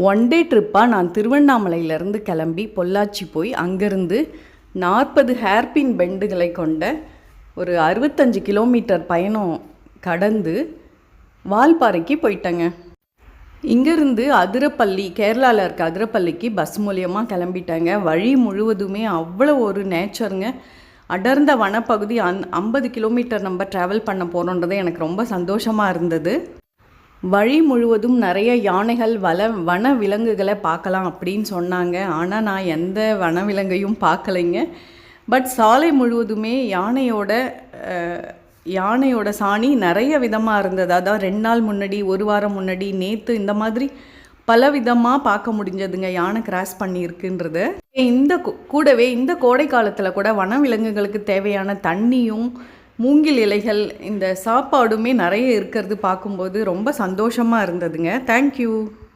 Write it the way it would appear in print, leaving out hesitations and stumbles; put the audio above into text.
One day ட்ரிப்பாக நான் திருவண்ணாமலையிலேருந்து கிளம்பி பொள்ளாச்சி போய் அங்கேருந்து 40 ஹேர்பின் பெண்டுகளை கொண்ட ஒரு 65 கிலோமீட்டர் பயணம் கடந்து வால்பாறைக்கு போயிட்டேங்க. இங்கேருந்து அதிரப்பள்ளி, கேரளாவில் இருக்க அதிரப்பள்ளிக்கு பஸ் மூலியமாக கிளம்பிட்டாங்க. வழி முழுவதுமே அவ்வளோ ஒரு நேச்சருங்க. அடர்ந்த வனப்பகுதி. 50 கிலோமீட்டர் நம்ம ட்ராவல் பண்ண போகிறோன்றது எனக்கு ரொம்ப சந்தோஷமாக இருந்தது. வழி முழுவதும் நிறைய யானைகள், வன விலங்குகளை பார்க்கலாம் அப்படின்னு சொன்னாங்க. ஆனால் நான் எந்த வனவிலங்கையும் பார்க்கலைங்க. பட் சாலை முழுவதுமே யானையோட சாணி நிறைய விதமாக இருந்தது. அதான் 2 நாள் முன்னாடி, 1 வாரம் முன்னாடி, நேற்று, இந்த மாதிரி பல விதமாக பார்க்க முடிஞ்சதுங்க யானை கிராஸ் பண்ணியிருக்குன்றது. கூடவே இந்த கோடை காலத்தில் கூட வனவிலங்குகளுக்கு தேவையான தண்ணியும், மூங்கில் இலைகள், இந்த சாப்பாடுமே நிறைய இருக்கிறது பார்க்கும்போது ரொம்ப சந்தோஷமாக இருந்ததுங்க. தேங்க்யூ.